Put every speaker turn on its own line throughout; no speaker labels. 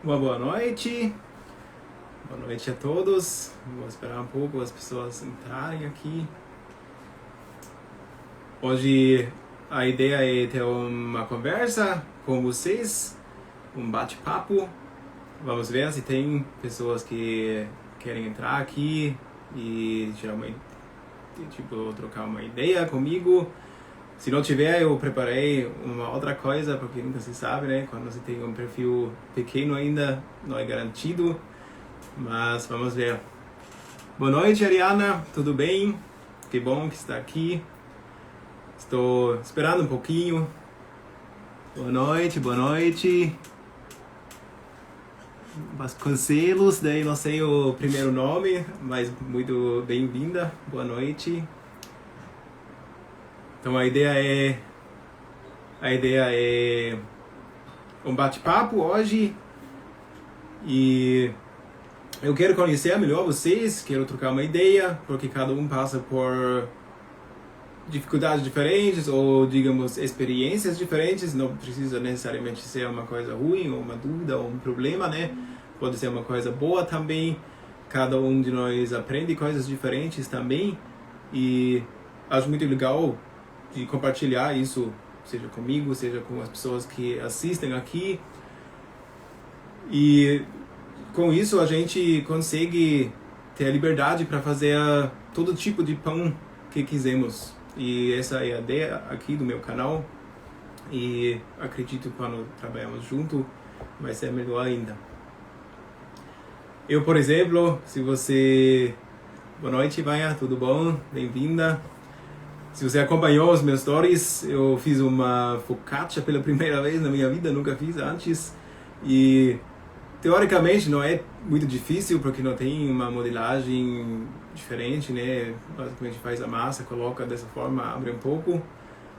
Uma boa noite. Boa noite a todos. Vou esperar um pouco as pessoas entrarem aqui. Hoje a ideia é ter uma conversa com vocês, um bate-papo. Vamos ver se tem pessoas que querem entrar aqui e trocar uma ideia comigo. Se não tiver, eu preparei uma outra coisa, porque nunca se sabe, né? Quando você tem um perfil pequeno ainda, não é garantido. Mas vamos ver. Boa noite, Ariana. Tudo bem? Que bom que está aqui. Estou esperando um pouquinho. Boa noite, boa noite. Vasconcelos, daí não sei o primeiro nome, mas muito bem-vinda. Boa noite. Então a ideia é um bate-papo hoje e eu quero conhecer melhor vocês, quero trocar uma ideia, porque cada um passa por dificuldades diferentes ou, digamos, experiências diferentes. Não precisa necessariamente ser uma coisa ruim ou uma dúvida ou um problema, né? Pode ser uma coisa boa também. Cada um de nós aprende coisas diferentes também e acho muito legal de compartilhar isso, seja comigo, seja com as pessoas que assistem aqui. E com isso a gente consegue ter a liberdade para fazer todo tipo de pão que quisermos. E essa é a ideia aqui do meu canal. E acredito que quando trabalhamos junto vai ser melhor ainda. Eu, por exemplo, se você... Boa noite, Vaia, tudo bom? Bem-vinda. Se você acompanhou os meus stories, eu fiz uma focaccia pela primeira vez na minha vida, nunca fiz antes. E teoricamente não é muito difícil, porque não tem uma modelagem diferente, né? Basicamente faz a massa, coloca dessa forma, abre um pouco.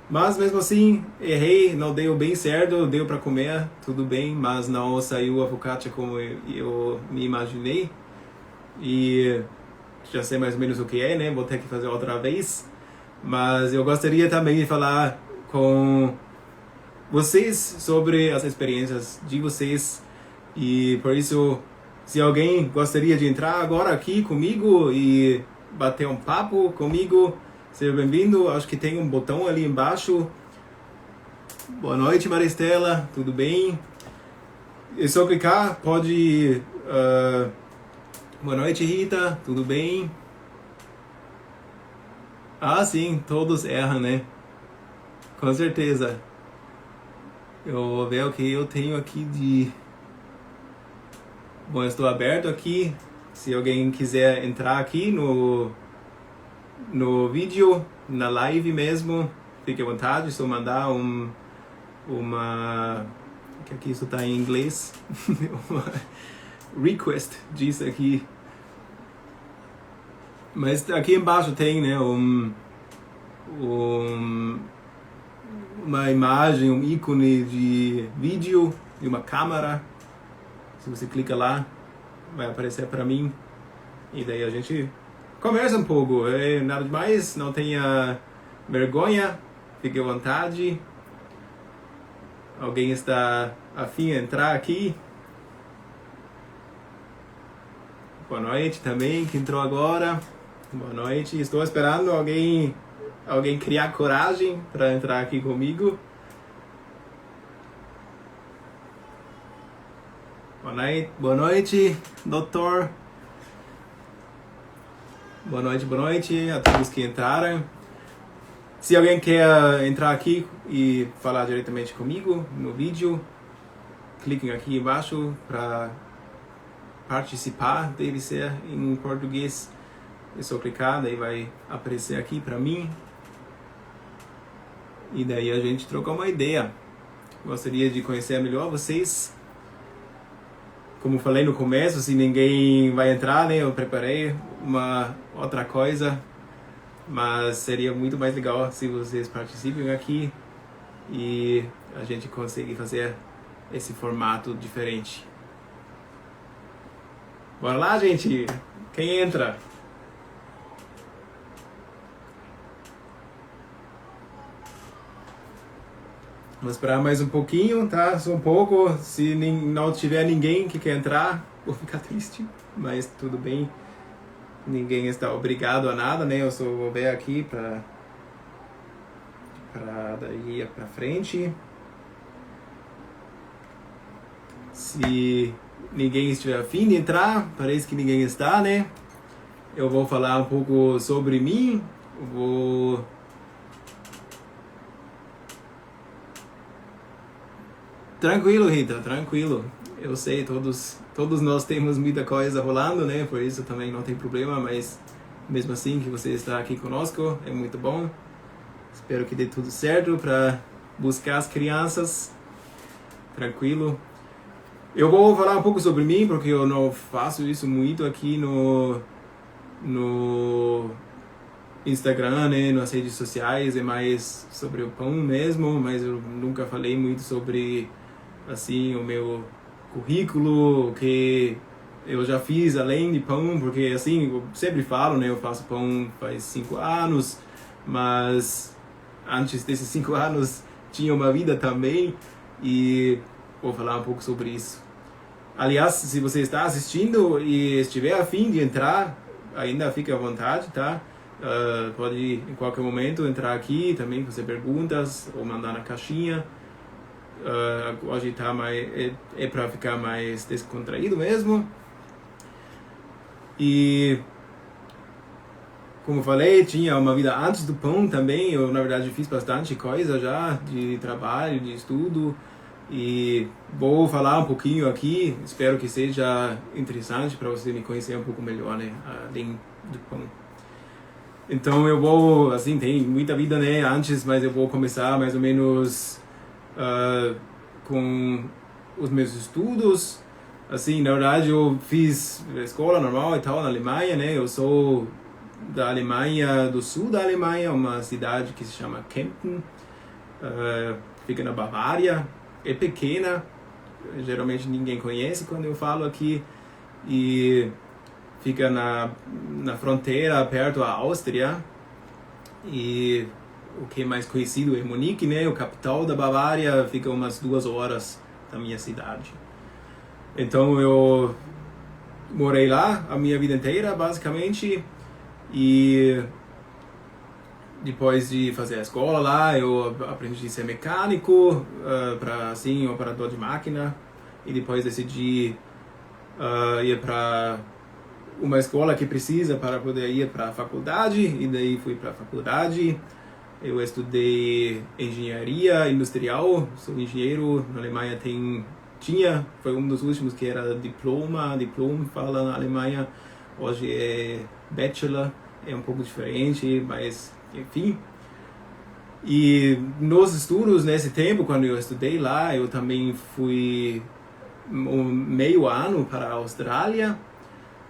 Mas mesmo assim, errei, não deu bem certo, deu para comer, tudo bem, mas não saiu a focaccia como eu me imaginei. E já sei mais ou menos o que é, né? Vou ter que fazer outra vez. Mas eu gostaria também de falar com vocês sobre as experiências de vocês. E por isso, se alguém gostaria de entrar agora aqui comigo e bater um papo comigo, seja bem-vindo. Acho que tem um botão ali embaixo. Boa noite, Maristela, tudo bem? É só clicar, pode... Boa noite, Rita, tudo bem? Ah, sim, todos erram, né? Com certeza. Eu vou ver o que eu tenho aqui de... Bom, eu estou aberto aqui. Se alguém quiser entrar aqui no vídeo, na live mesmo, fique à vontade. Só mandar uma... que aqui isso está em inglês. Uma request disso aqui. Mas aqui embaixo tem, né, uma imagem, um ícone de vídeo de uma câmera. Se você clica lá, vai aparecer para mim. E daí a gente conversa um pouco. É nada demais, não tenha vergonha, fique à vontade. Alguém está afim de entrar aqui? Boa noite também, que entrou agora. Boa noite. Estou esperando alguém criar coragem para entrar aqui comigo. Boa noite, doutor. Boa noite a todos que entraram. Se alguém quer entrar aqui e falar diretamente comigo no vídeo, cliquem aqui embaixo para participar. Deve ser em português. É só clicar, daí vai aparecer aqui para mim. E daí a gente troca uma ideia. Gostaria de conhecer melhor vocês. Como falei no começo, se ninguém vai entrar, né, eu preparei uma outra coisa. Mas seria muito mais legal se vocês participem aqui e a gente consegue fazer esse formato diferente. Bora lá, gente! Quem entra? Vou esperar mais um pouquinho, tá? Só um pouco. Se não tiver ninguém que quer entrar, vou ficar triste. Mas tudo bem. Ninguém está obrigado a nada, né? Eu só vou ver aqui para daí para frente. Se ninguém estiver afim de entrar, parece que ninguém está, né? Eu vou falar um pouco sobre mim. Tranquilo, Rita, tranquilo. Eu sei, todos nós temos muita coisa rolando, né? Por isso também não tem problema, mas mesmo assim que você está aqui conosco, é muito bom. Espero que dê tudo certo para buscar as crianças. Tranquilo. Eu vou falar um pouco sobre mim, porque eu não faço isso muito aqui no Instagram, né, nas redes sociais, é mais sobre o pão mesmo, mas eu nunca falei muito sobre, assim, o meu currículo, o que eu já fiz além de pão, porque, assim, eu sempre falo, né, eu faço pão faz 5 anos, mas antes desses 5 anos tinha uma vida também, e vou falar um pouco sobre isso. Aliás, se você está assistindo e estiver a fim de entrar, ainda fique à vontade, tá? Pode em qualquer momento entrar aqui, também fazer perguntas ou mandar na caixinha. Hoje tá é para ficar mais descontraído mesmo. E como falei, tinha uma vida antes do pão também. Eu, na verdade, fiz bastante coisa já de trabalho, de estudo. E vou falar um pouquinho aqui. Espero que seja interessante para você me conhecer um pouco melhor, né? Além do pão. Então eu vou, assim, tem muita vida, né, antes, mas eu vou começar mais ou menos com os meus estudos. Assim, na verdade eu fiz escola normal e tal na Alemanha, né, eu sou da Alemanha, do sul da Alemanha, uma cidade que se chama Kempten, fica na Bavária, é pequena, geralmente ninguém conhece quando eu falo aqui, e fica na fronteira, perto da Áustria, e o que é mais conhecido é Munique, né? O capital da Bavária, fica umas 2 horas da minha cidade. Então eu morei lá a minha vida inteira, basicamente, e depois de fazer a escola lá, eu aprendi a ser mecânico, para assim, operador de máquina, e depois decidi ir para uma escola que precisa para poder ir para a faculdade, e daí fui para a faculdade. Eu estudei engenharia industrial, sou engenheiro. Na Alemanha foi um dos últimos que era diploma fala na Alemanha. Hoje é bachelor, é um pouco diferente, mas enfim. E nos estudos, nesse tempo, quando eu estudei lá, eu também fui meio ano para a Austrália.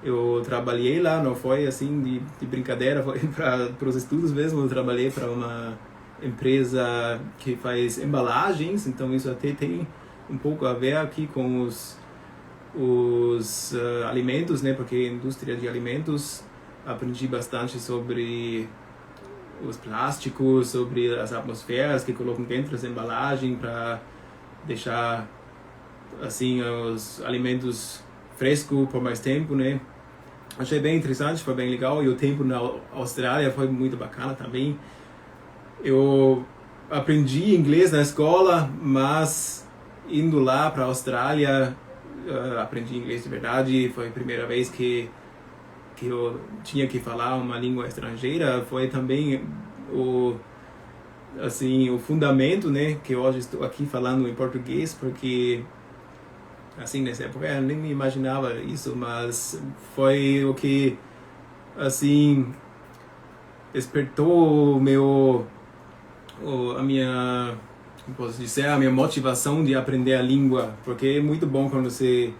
Eu trabalhei lá, não foi assim de brincadeira, foi para os estudos mesmo. Eu trabalhei para uma empresa que faz embalagens, então isso até tem um pouco a ver aqui com os alimentos, né? Porque indústria de alimentos, aprendi bastante sobre os plásticos, sobre as atmosferas que colocam dentro das embalagens para deixar assim os alimentos frescos por mais tempo, né? Achei bem interessante, foi bem legal, e o tempo na Austrália foi muito bacana também. Eu aprendi inglês na escola, mas indo lá para a Austrália, aprendi inglês de verdade. Foi a primeira vez que eu tinha que falar uma língua estrangeira. Foi também o fundamento, né, que hoje estou aqui falando em português, porque assim, nessa época eu nem me imaginava isso, mas foi o que, assim, despertou a minha, como posso dizer, a minha motivação de aprender a língua, porque é muito bom quando você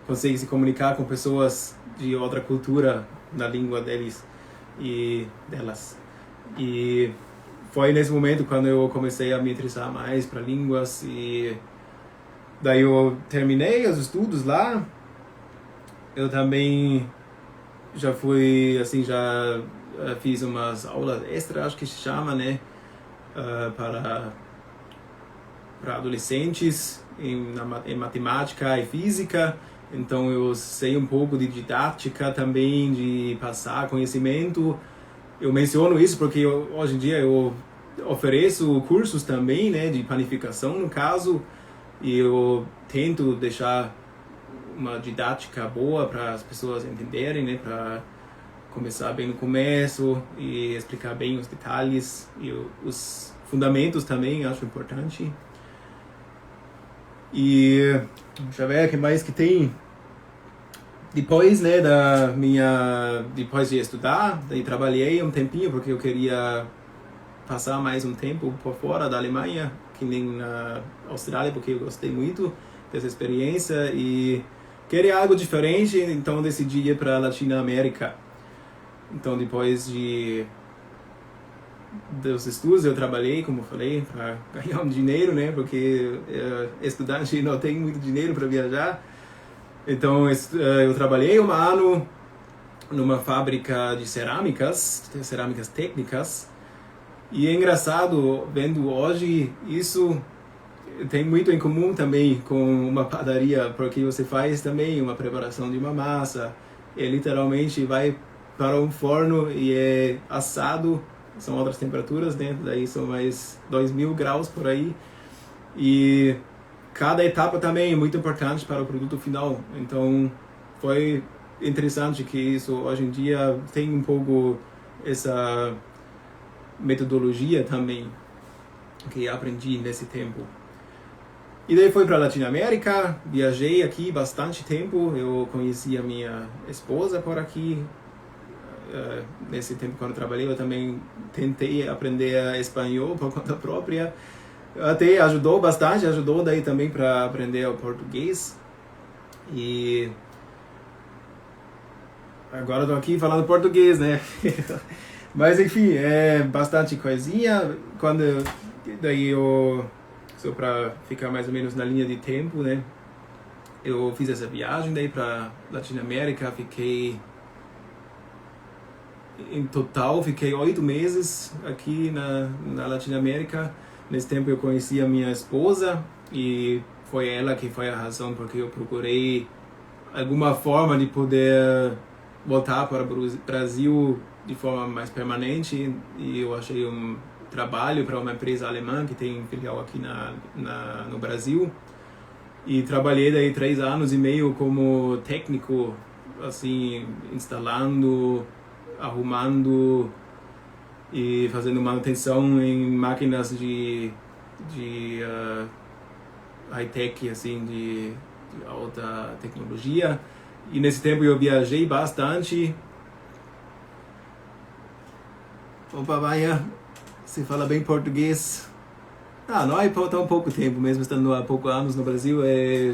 consegue se comunicar com pessoas de outra cultura na língua deles e delas. E foi nesse momento quando eu comecei a me interessar mais para línguas, e daí eu terminei os estudos lá. Eu também já fui, assim, já fiz umas aulas extras, acho que se chama, né? para adolescentes em matemática e física. Então eu sei um pouco de didática também, de passar conhecimento. Eu menciono isso porque hoje em dia eu ofereço cursos também, né, de panificação no caso, e eu tento deixar uma didática boa para as pessoas entenderem, né, para começar bem no começo e explicar bem os detalhes e os fundamentos também, acho importante. E deixa eu ver o que mais que tem. Depois, né, depois de estudar, daí trabalhei um tempinho porque eu queria passar mais um tempo por fora da Alemanha, que nem na Austrália, porque eu gostei muito dessa experiência e queria algo diferente, então decidi ir para a Latinoamérica. Então, depois dos estudos, eu trabalhei, como eu falei, para ganhar um dinheiro, né? Porque estudante não tem muito dinheiro para viajar. Então, eu trabalhei um ano numa fábrica de cerâmicas técnicas. E é engraçado, vendo hoje, isso tem muito em comum também com uma padaria, porque você faz também uma preparação de uma massa, e literalmente vai para um forno e é assado, são outras temperaturas, né? Daí são mais 2000 graus por aí. E cada etapa também é muito importante para o produto final. Então foi interessante que isso hoje em dia tem um pouco essa metodologia também que aprendi nesse tempo. E daí fui para a Latinoamérica, viajei aqui bastante tempo, eu conheci a minha esposa por aqui. Nesse tempo quando eu trabalhei eu também tentei aprender espanhol por conta própria, até ajudou bastante, ajudou daí também para aprender o português. E agora estou aqui falando português, né? Mas enfim, é bastante coisinha. Daí eu, só para ficar mais ou menos na linha de tempo, né? Eu fiz essa viagem daí para Latinoamérica, em total fiquei 8 meses aqui na Latinoamérica. Nesse tempo eu conheci a minha esposa e foi ela que foi a razão porque eu procurei alguma forma de poder voltar para o Brasil de forma mais permanente, e eu achei um trabalho para uma empresa alemã que tem filial aqui no Brasil, e trabalhei daí 3 anos e meio como técnico, assim, instalando, arrumando e fazendo manutenção em máquinas de high-tech, assim, de alta tecnologia. E nesse tempo eu viajei bastante. Opa, Maia, você fala bem português? Não é tão pouco tempo, mesmo estando há poucos anos no Brasil,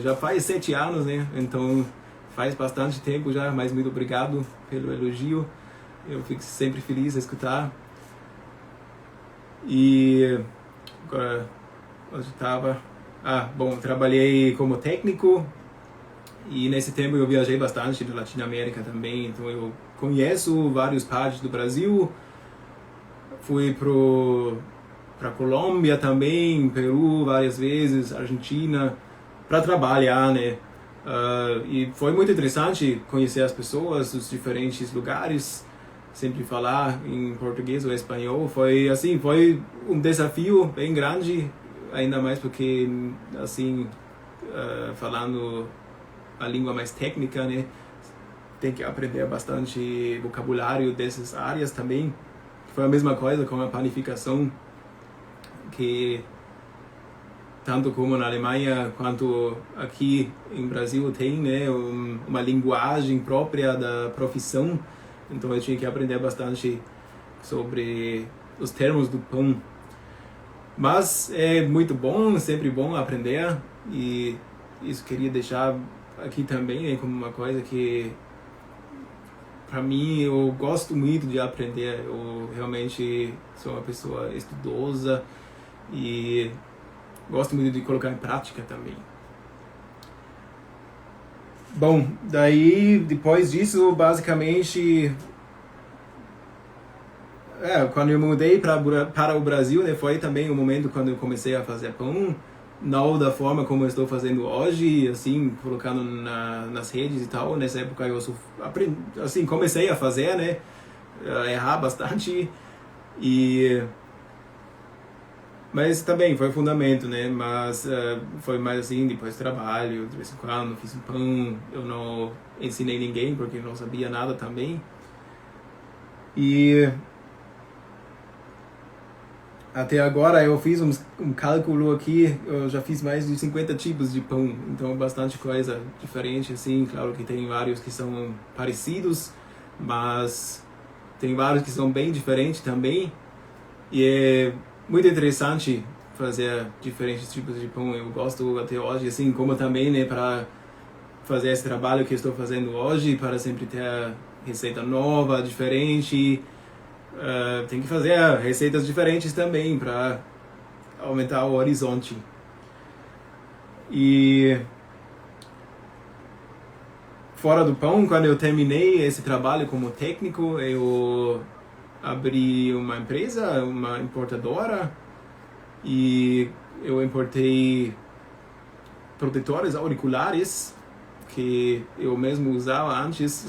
já faz 7 anos, né? Então faz bastante tempo já, mas muito obrigado pelo elogio. Eu fico sempre feliz de escutar. E agora, onde estava? Bom, trabalhei como técnico e nesse tempo eu viajei bastante na Latinoamérica também, então eu conheço várias partes do Brasil. Fui para Colômbia também, Peru várias vezes, Argentina, para trabalhar, né? E foi muito interessante conhecer as pessoas dos diferentes lugares, sempre falar em português ou espanhol. Foi um desafio bem grande, ainda mais porque, assim, falando a língua mais técnica, né? Tem que aprender bastante vocabulário dessas áreas também. Foi a mesma coisa com a panificação, que tanto como na Alemanha quanto aqui em Brasil tem, né, uma linguagem própria da profissão. Então eu tinha que aprender bastante sobre os termos do pão. Mas é muito bom, sempre bom aprender, e isso queria deixar aqui também, né, como uma coisa que para mim eu gosto muito de aprender. Eu realmente sou uma pessoa estudosa e gosto muito de colocar em prática também. Bom, daí depois disso, basicamente, quando eu mudei para o Brasil, né, foi também o momento quando eu comecei a fazer pão. não da forma como eu estou fazendo hoje, assim, colocando nas redes e tal. Nessa época eu assim, comecei a fazer, né, errar bastante, mas também foi fundamento, né, mas foi mais assim, depois trabalho, de vez em quando fiz um pão, eu não ensinei ninguém porque não sabia nada também. E até agora eu fiz um cálculo aqui, eu já fiz mais de 50 tipos de pão, então bastante coisa diferente, assim. Claro que tem vários que são parecidos, mas tem vários que são bem diferentes também. E é muito interessante fazer diferentes tipos de pão. Eu gosto até hoje, assim, como também, né, para fazer esse trabalho que estou fazendo hoje, para sempre ter receita nova, diferente. Tem que fazer receitas diferentes também para aumentar o horizonte. E fora do pão, quando eu terminei esse trabalho como técnico, eu abri uma empresa, uma importadora, e eu importei protetores auriculares que eu mesmo usava antes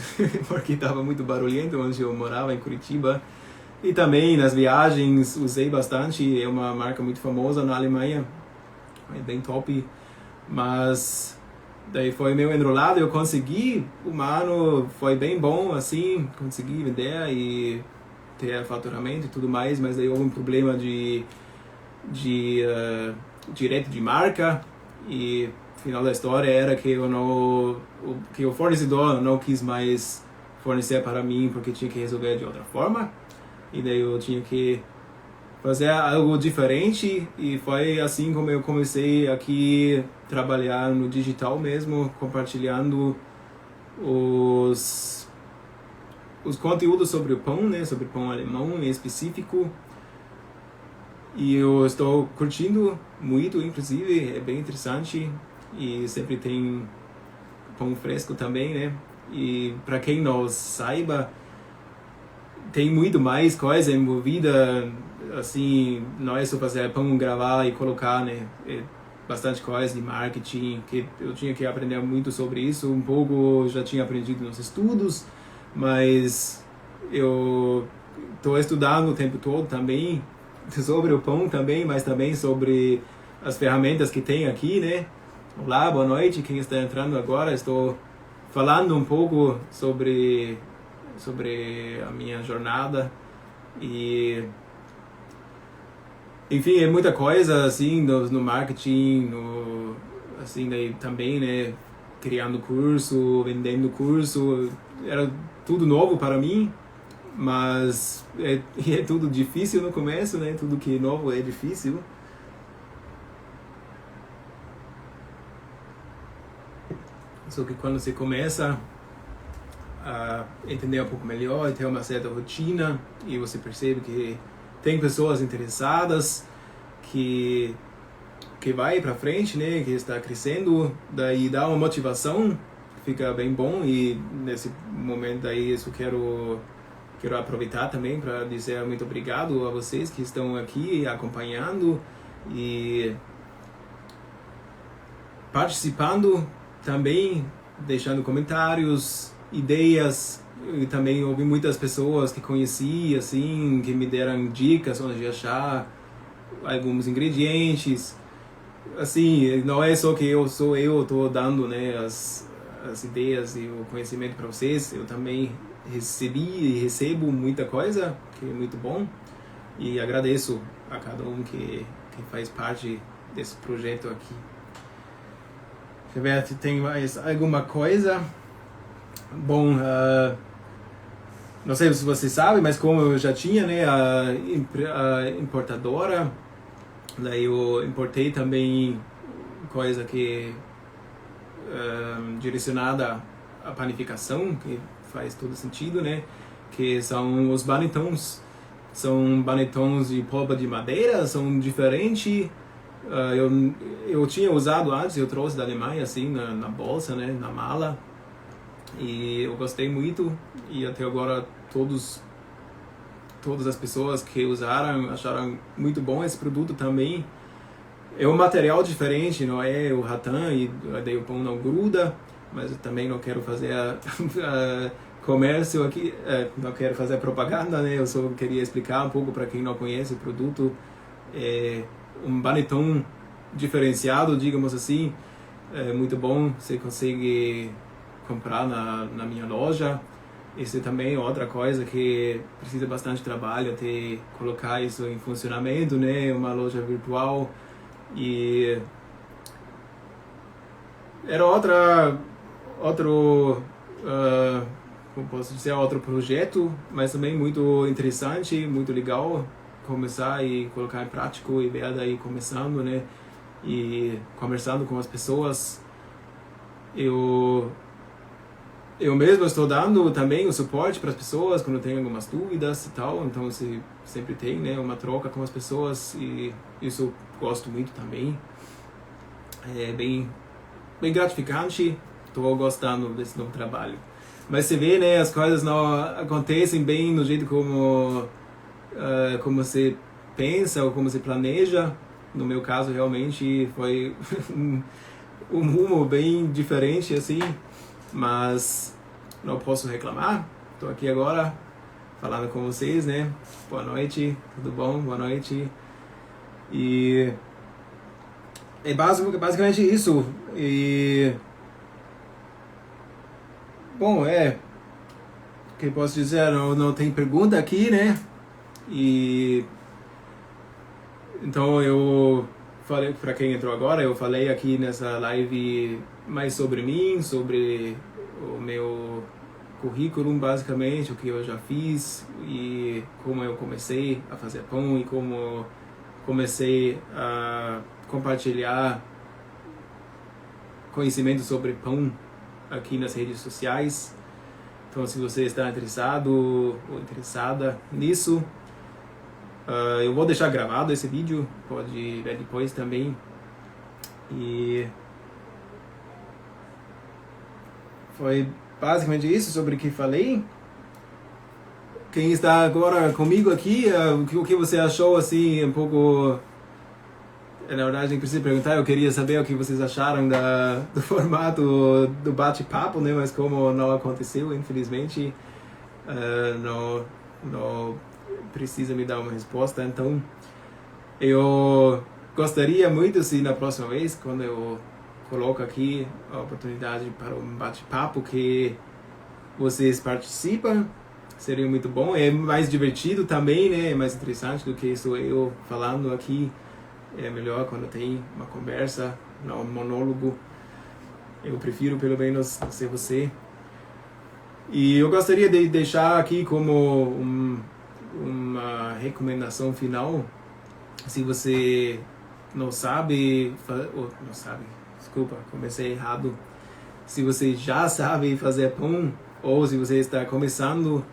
porque estava muito barulhento onde eu morava, em Curitiba. E também nas viagens usei bastante, é uma marca muito famosa na Alemanha, é bem top. Mas daí foi meio enrolado, eu consegui, o ano foi bem bom, assim, consegui vender e ter faturamento e tudo mais, mas daí houve um problema de direito de marca, e o final da história era que que o fornecedor não quis mais fornecer para mim porque tinha que resolver de outra forma. E daí eu tinha que fazer algo diferente, e foi assim como eu comecei aqui a trabalhar no digital mesmo, compartilhando os conteúdos sobre o pão, né, sobre o pão alemão em específico. E eu estou curtindo muito, inclusive, é bem interessante, e sempre tem pão fresco também, né? E para quem não saiba, tem muito mais coisa envolvida, assim, não é só fazer pão, gravar e colocar, né? É bastante coisa de marketing, que eu tinha que aprender muito sobre isso. Um pouco já tinha aprendido nos estudos, mas eu estou estudando o tempo todo também sobre o pão também, mas também sobre as ferramentas que tem aqui, né? Olá, boa noite, quem está entrando agora. Estou falando um pouco sobre a minha jornada, e enfim, é muita coisa assim no marketing, assim, daí também, né, criando curso, vendendo curso, era tudo novo para mim, mas é tudo difícil no começo, né? Tudo que é novo é difícil. Só que quando você começa a entender um pouco melhor e ter uma certa rotina, e você percebe que tem pessoas interessadas, que vai para frente, né, que está crescendo, daí dá uma motivação, fica bem bom. E nesse momento aí eu quero aproveitar também para dizer muito obrigado a vocês que estão aqui acompanhando e participando também, deixando comentários, ideias. Eu também ouvi muitas pessoas que conheci, assim, que me deram dicas onde achar alguns ingredientes. Assim, não é só que eu estou dando, né, as ideias e o conhecimento para vocês. Eu também recebi e recebo muita coisa, que é muito bom, e agradeço a cada um que faz parte desse projeto aqui. Deixa eu ver se tem mais alguma coisa. Bom, não sei se você sabe, mas como eu já tinha, né, a importadora, daí eu importei também coisa que direcionada à panificação, que faz todo sentido, né, que são os banetons. São banetons de polpa de madeira, são diferentes. Eu tinha usado antes, eu trouxe da Alemanha, assim, na bolsa, né, na mala, e eu gostei muito, e até agora todas as pessoas que usaram acharam muito bom esse produto também. é um material diferente, não é o rattan, e daí o pão não gruda, mas eu também não quero fazer a comércio aqui, não quero fazer propaganda, né? Eu só queria explicar um pouco para quem não conhece o produto. É um baneton diferenciado, digamos assim, é muito bom, você consegue comprar na minha loja. Isso é também outra coisa que precisa bastante trabalho até colocar isso em funcionamento, né? Uma loja virtual. E era outro como posso dizer, outro projeto, mas também muito interessante, muito legal começar e colocar em prática e ver daí começando, né? E conversando com as pessoas. Eu mesmo estou dando também o suporte para as pessoas quando tem algumas dúvidas e tal, então você sempre tem, né, uma troca com as pessoas, e isso eu gosto muito também. É bem gratificante, estou gostando desse novo trabalho. Mas você vê, né, as coisas não acontecem bem no jeito como você pensa ou como você planeja. No meu caso, realmente foi um rumo bem diferente, assim, mas não posso reclamar. Estou aqui agora falando com vocês, né? Boa noite, tudo bom? Boa noite. E é basicamente isso. E bom, o que eu posso dizer? Não tem pergunta aqui, né? E então eu falei, para quem entrou agora, eu falei aqui nessa live mais sobre mim, sobre o meu currículo, basicamente, o que eu já fiz e como eu comecei a fazer pão e como comecei a compartilhar conhecimento sobre pão aqui nas redes sociais. Então, se você está interessado ou interessada nisso, eu vou deixar gravado esse vídeo, pode ver depois também. E foi basicamente isso sobre o que falei. Quem está agora comigo aqui, o que você achou, assim, um pouco... Na verdade, nem precisa perguntar, eu queria saber o que vocês acharam do formato do bate-papo, né? Mas como não aconteceu, infelizmente, não precisa me dar uma resposta. Então, eu gostaria muito, se na próxima vez, quando eu coloco aqui a oportunidade para um bate-papo, que vocês participam, seria muito bom. É mais divertido também, né? É mais interessante do que isso eu falando aqui. É melhor quando tem uma conversa, não um monólogo. Eu prefiro, pelo menos, ser você. E eu gostaria de deixar aqui como uma recomendação final. Se você não sabe, desculpa, comecei errado. Se você já sabe fazer pão, ou se você está começando,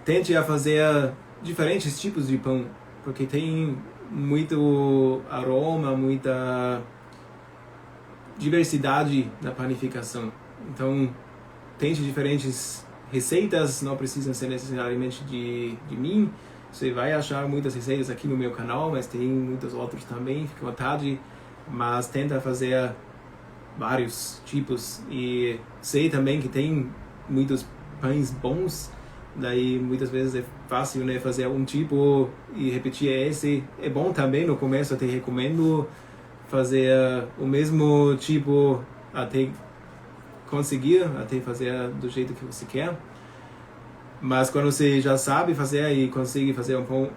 tente a fazer diferentes tipos de pão, porque tem muito aroma, muita diversidade na panificação. Então, tente diferentes receitas, não precisam ser necessariamente de mim. Você vai achar muitas receitas aqui no meu canal, mas tem muitos outros também, fique à vontade. Mas tenta fazer vários tipos. E sei também que tem muitos pães bons, daí muitas vezes é fácil, né, fazer um tipo e repetir esse. É bom também, no começo até recomendo fazer o mesmo tipo até conseguir, até fazer do jeito que você quer. Mas quando você já sabe fazer e consegue fazer um pão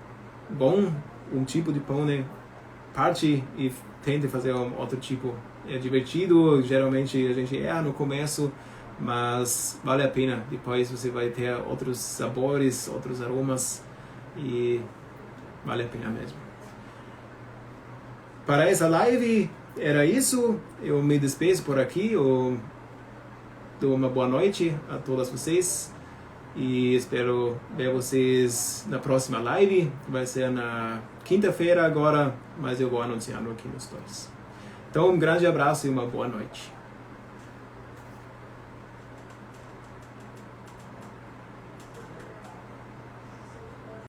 bom, um tipo de pão, né, parte e tente fazer um outro tipo. É divertido, geralmente a gente erra no começo, mas vale a pena. Depois você vai ter outros sabores, outros aromas, e vale a pena mesmo. Para essa live era isso. Eu me despeço por aqui. Eu dou uma boa noite a todas vocês e espero ver vocês na próxima live. Vai ser na quinta-feira agora, mas eu vou anunciando aqui nos stories. Então, um grande abraço e uma boa noite.